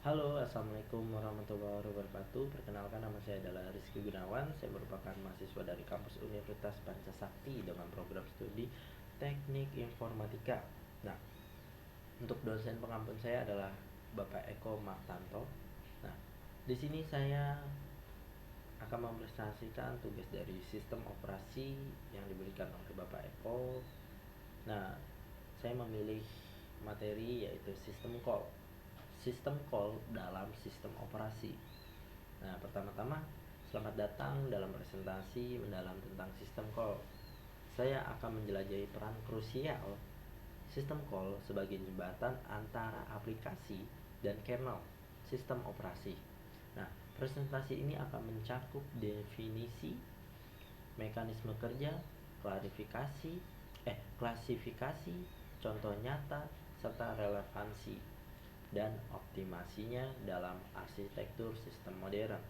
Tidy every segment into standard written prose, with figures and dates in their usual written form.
Halo, assalamualaikum warahmatullahi wabarakatuh. Perkenalkan, nama saya adalah Rizky Gunawan. Saya merupakan mahasiswa dari kampus Universitas Pancasakti dengan program studi Teknik Informatika. Nah, untuk dosen pengampun saya adalah Bapak Eko Martanto. Nah, di sini saya akan mempresentasikan tugas dari sistem operasi yang diberikan oleh Bapak Eko. Nah, saya memilih materi yaitu sistem call. Sistem call dalam sistem operasi. Nah, pertama-tama selamat datang dalam presentasi mendalam tentang sistem call. Saya akan menjelajahi peran krusial sistem call sebagai jembatan antara aplikasi dan kernel sistem operasi. Nah, presentasi ini akan mencakup definisi, mekanisme kerja, klasifikasi, contoh nyata, serta relevansi dan optimasinya dalam arsitektur sistem modern.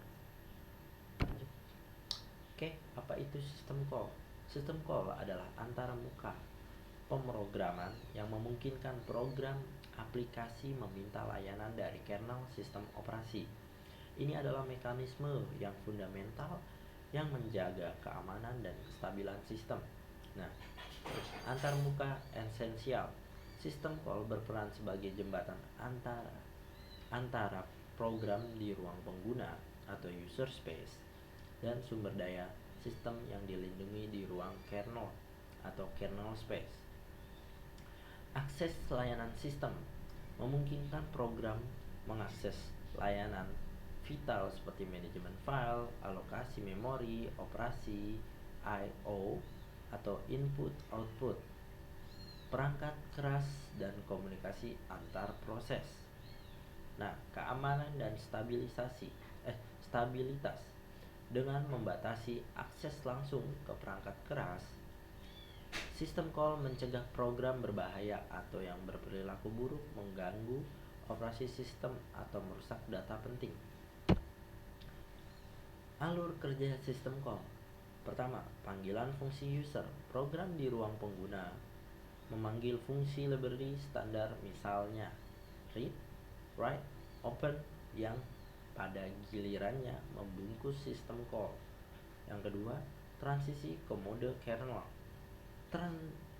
Oke, apa itu sistem call? Sistem call adalah antarmuka pemrograman yang memungkinkan program aplikasi meminta layanan dari kernel sistem operasi. Ini adalah mekanisme yang fundamental yang menjaga keamanan dan kestabilan sistem. Nah, antarmuka esensial. Sistem call berperan sebagai jembatan antara program di ruang pengguna atau user space dan sumber daya sistem yang dilindungi di ruang kernel atau kernel space. Akses layanan sistem memungkinkan program mengakses layanan vital seperti manajemen file, alokasi memori, operasi, I/O atau input output, perangkat keras dan komunikasi antar proses. Nah, keamanan dan stabilitas dengan membatasi akses langsung ke perangkat keras. Sistem call mencegah program berbahaya atau yang berperilaku buruk mengganggu operasi sistem atau merusak data penting. Alur kerja sistem call. Pertama, panggilan fungsi user. Program di ruang pengguna memanggil fungsi library standar, misalnya read, write, open, yang pada gilirannya membungkus sistem call. Yang kedua, transisi ke mode kernel.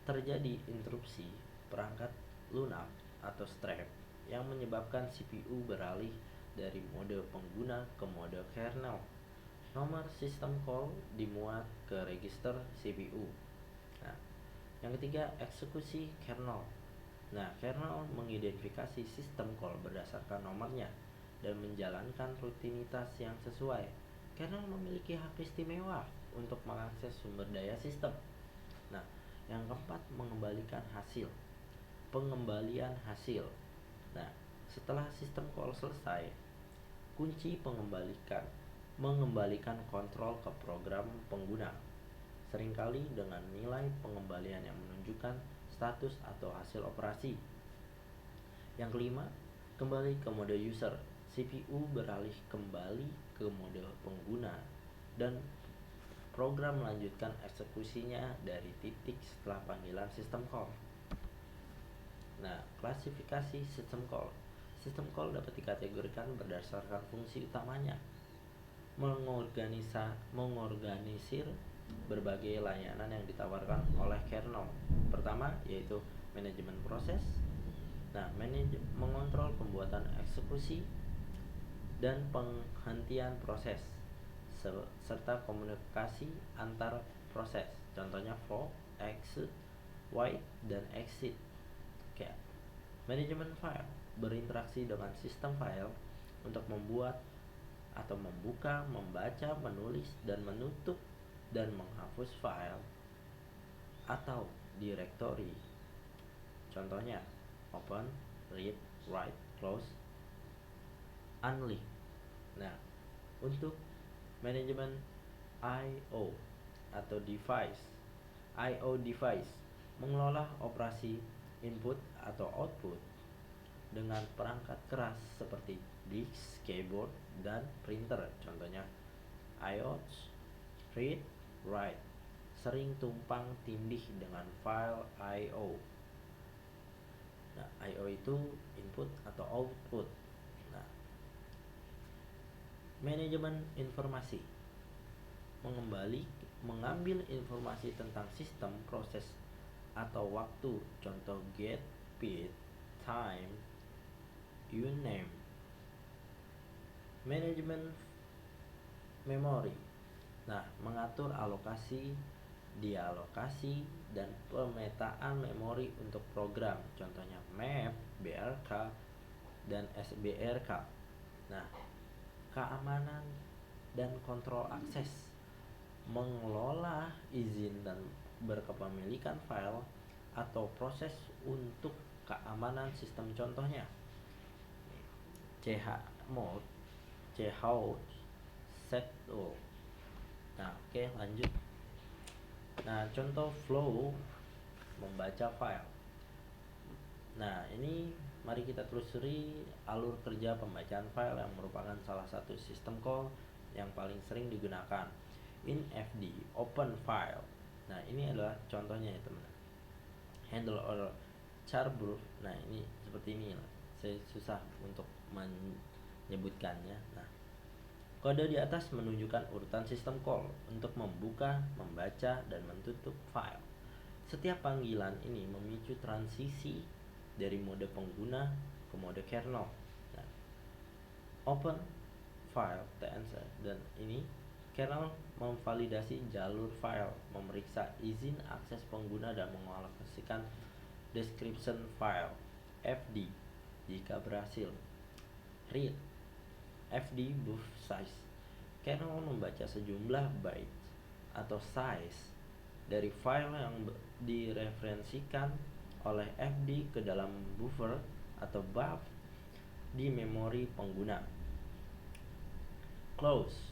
Terjadi interupsi perangkat lunak atau strap yang menyebabkan CPU beralih dari mode pengguna ke mode kernel. Nomor sistem call dimuat ke register CPU. Nah, yang ketiga, eksekusi kernel. Nah, kernel mengidentifikasi sistem call berdasarkan nomornya dan menjalankan rutinitas yang sesuai. Kernel memiliki hak istimewa untuk mengakses sumber daya sistem. Nah, yang keempat, pengembalian hasil. Nah, setelah sistem call selesai, kunci mengembalikan kontrol ke program pengguna, seringkali dengan nilai pengembalian yang menunjukkan status atau hasil operasi. Yang kelima, kembali ke mode user. CPU beralih kembali ke mode pengguna dan program melanjutkan eksekusinya dari titik setelah panggilan sistem call. Nah, klasifikasi sistem call. Sistem call dapat dikategorikan berdasarkan fungsi utamanya. Mengorganisir berbagai layanan yang ditawarkan oleh kernel. Pertama, yaitu manajemen proses. Nah, mengontrol pembuatan eksekusi dan penghentian proses serta komunikasi antar proses. Contohnya for, exit, wait, dan exit. Kayak manajemen file berinteraksi dengan sistem file untuk membuat atau membuka, membaca, menulis, dan menutup dan menghapus file atau directory. Contohnya open, read, write, close, unlink. Nah, untuk manajemen I/O atau device mengelola operasi input atau output dengan perangkat keras seperti disk, keyboard, dan printer. Contohnya iOS, read, write, sering tumpang tindih dengan file I/O. Nah, I/O itu input atau output. Nah, Manajemen informasi mengambil informasi tentang sistem, proses, atau waktu. Contoh get, speed, time, you name. Manajemen memori. Nah, mengatur alokasi, dialokasi, dan pemetaan memori untuk program. Contohnya map, BRK, dan SBRK. Nah, keamanan dan kontrol akses, mengelola izin dan berkepemilikan file atau proses untuk keamanan sistem. Contohnya chmod, chout, setup. Nah, oke, lanjut. Nah, contoh flow membaca file. Nah, ini mari kita telusuri alur kerja pembacaan file yang merupakan salah satu sistem call yang paling sering digunakan. InFD, open file. Nah, ini adalah contohnya ya, teman. Handle or charbrook. Nah, ini seperti ini. Saya susah untuk menyebutkannya. Nah, kode di atas menunjukkan urutan sistem call untuk membuka, membaca, dan menutup file. Setiap panggilan ini memicu transisi dari mode pengguna ke mode kernel. Nah, open file TNC, dan ini kernel memvalidasi jalur file, memeriksa izin akses pengguna, dan mengalokasikan description file FD jika berhasil. Read FD buffer size. Kernel membaca sejumlah bytes atau size dari file yang direferensikan oleh FD ke dalam buffer atau buff di memori pengguna. Close.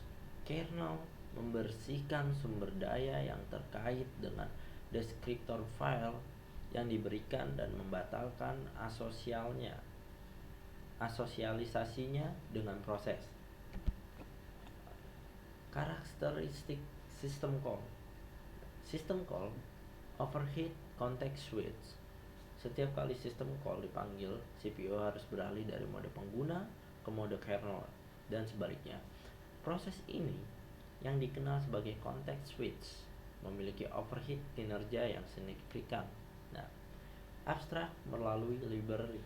Kernel membersihkan sumber daya yang terkait dengan deskriptor file yang diberikan dan membatalkan asosialisasinya dengan proses. Karakteristik sistem call. Sistem call overhead context switch. Setiap kali sistem call dipanggil, CPU harus beralih dari mode pengguna ke mode kernel dan sebaliknya. Proses ini yang dikenal sebagai context switch memiliki overhead kinerja yang signifikan. Nah, abstrak melalui library.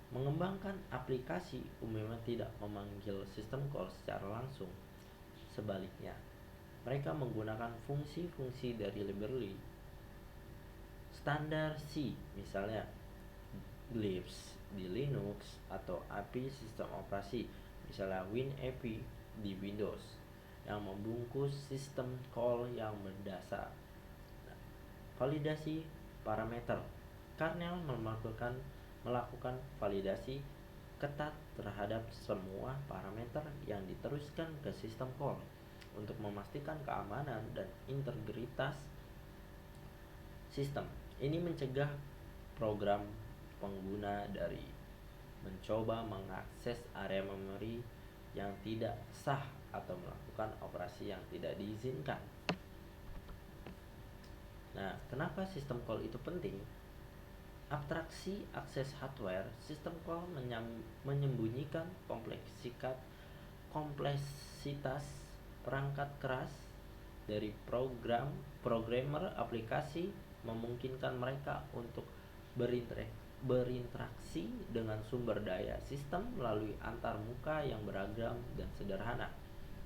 Mengembangkan aplikasi umumnya tidak memanggil sistem call secara langsung. Sebaliknya, mereka menggunakan fungsi-fungsi dari library standar C, misalnya glyphs di Linux atau API sistem operasi, misalnya WinAP di Windows, yang membungkus sistem call yang mendasar. Nah, validasi parameter. Kernel melakukan validasi ketat terhadap semua parameter yang diteruskan ke sistem call untuk memastikan keamanan dan integritas sistem. Ini mencegah program pengguna dari mencoba mengakses area memori yang tidak sah atau melakukan operasi yang tidak diizinkan. Nah, kenapa sistem call itu penting? Abstraksi akses hardware, sistem call menyembunyikan kompleksitas perangkat keras dari programmer aplikasi, memungkinkan mereka untuk berinteraksi dengan sumber daya sistem melalui antarmuka yang beragam dan sederhana.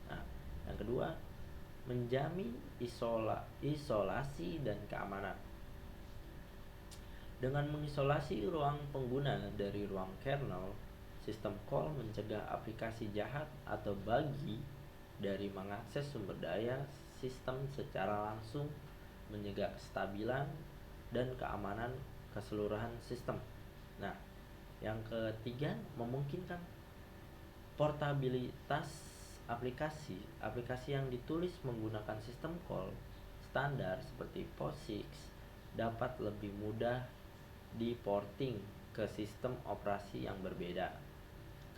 Nah, yang kedua, menjamin isolasi dan keamanan. Dengan mengisolasi ruang pengguna dari ruang kernel, sistem call mencegah aplikasi jahat atau buggy dari mengakses sumber daya sistem secara langsung, menjaga kestabilan dan keamanan keseluruhan sistem. Nah, yang ketiga, memungkinkan portabilitas aplikasi. Aplikasi yang ditulis menggunakan sistem call standar seperti POSIX dapat lebih mudah di-porting ke sistem operasi yang berbeda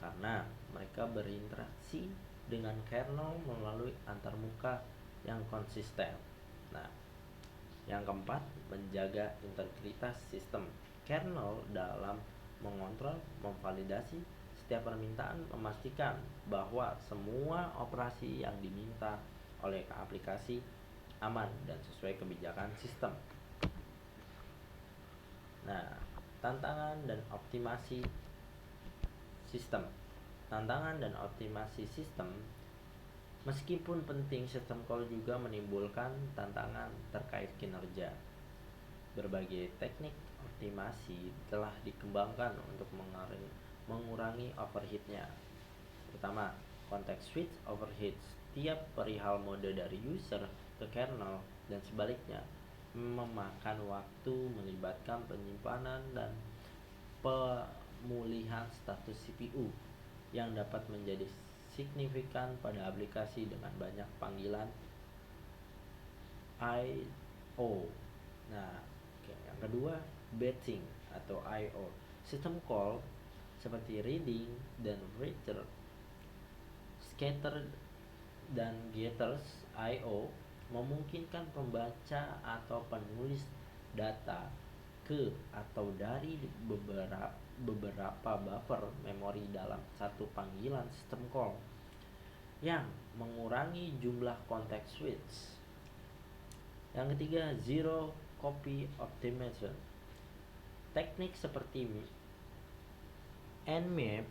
karena mereka berinteraksi dengan kernel melalui antarmuka yang konsisten. Nah, yang keempat, menjaga integritas sistem. Kernel dalam mengontrol, memvalidasi setiap permintaan memastikan bahwa semua operasi yang diminta oleh aplikasi aman dan sesuai kebijakan sistem. Nah, tantangan dan optimasi sistem. Tantangan dan optimasi sistem. Meskipun penting, sistem call juga menimbulkan tantangan terkait kinerja. Berbagai teknik optimasi telah dikembangkan untuk mengurangi overheatnya. Pertama, context switch overheat. Setiap perihal mode dari user ke kernel dan sebaliknya memakan waktu, melibatkan penyimpanan dan pemulihan status CPU yang dapat menjadi signifikan pada aplikasi dengan banyak panggilan I/O. Nah, yang kedua, batching atau I/O. Sistem call seperti reading dan writer, scatter dan getters I/O memungkinkan pembaca atau penulis data ke atau dari beberapa buffer memori dalam satu panggilan sistem call yang mengurangi jumlah context switch. Yang ketiga, zero copy optimization. Teknik seperti nmap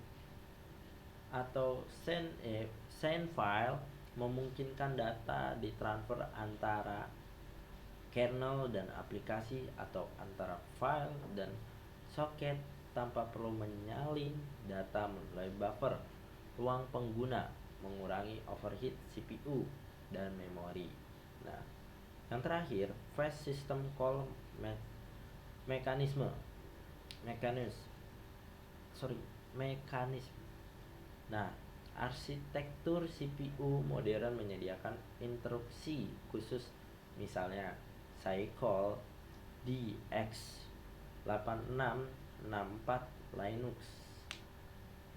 atau send file memungkinkan data ditransfer antara kernel dan aplikasi atau antara file dan soket tanpa perlu menyalin data melalui buffer ruang pengguna, mengurangi overheat CPU dan memori. Nah, yang terakhir, fast system call mekanisme. Nah, arsitektur CPU modern menyediakan instruksi khusus, misalnya cycle di x8664 Linux.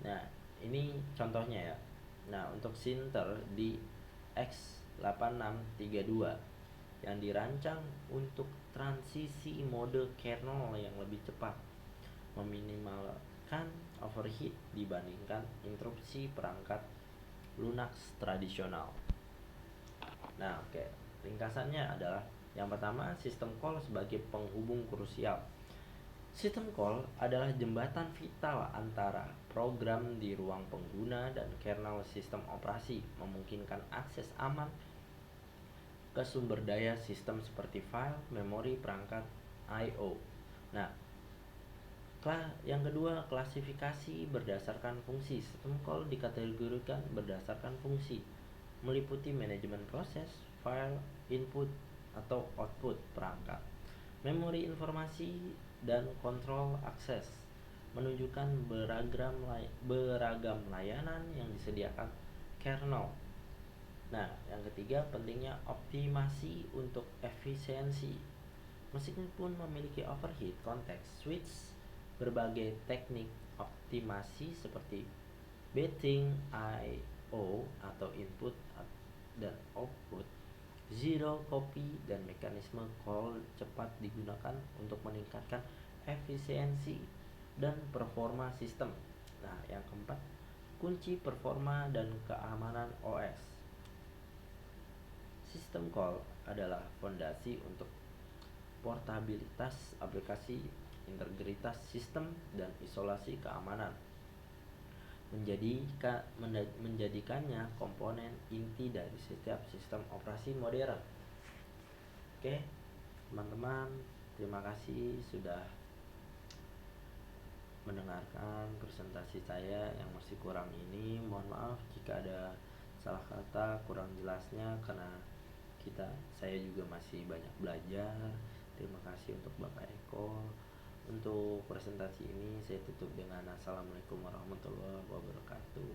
Nah, ini contohnya ya. Nah, untuk Sinter di x8632 yang dirancang untuk transisi mode kernel yang lebih cepat, meminimalkan overheat dibandingkan instruksi perangkat Linux tradisional. Nah, ringkasannya adalah yang pertama, sistem call sebagai penghubung krusial. Sistem call adalah jembatan vital antara program di ruang pengguna dan kernel sistem operasi, memungkinkan akses aman ke sumber daya sistem seperti file, memori, perangkat I/O. Nah, yang kedua, klasifikasi berdasarkan fungsi. Sistem call dikategorikan berdasarkan fungsi, meliputi manajemen proses, file, input atau output perangkat, memori informasi, dan kontrol akses, menunjukkan beragam layanan yang disediakan kernel. Nah, yang ketiga, pentingnya optimasi untuk efisiensi. Meskipun memiliki overheat context switch, berbagai teknik optimasi seperti batching, I/O atau input dan output, zero copy, dan mekanisme call cepat digunakan untuk meningkatkan efisiensi dan performa sistem. Nah, yang keempat, kunci performa dan keamanan OS. Sistem call adalah fondasi untuk portabilitas aplikasi, integritas sistem, dan isolasi keamanan, menjadikannya komponen inti dari setiap sistem operasi modern. Oke, teman-teman, terima kasih sudah mendengarkan presentasi saya yang masih kurang ini. Mohon maaf jika ada salah kata, kurang jelasnya, karena saya juga masih banyak belajar. Terima kasih untuk Bapak Eko. Untuk presentasi ini saya tutup dengan assalamualaikum warahmatullahi wabarakatuh.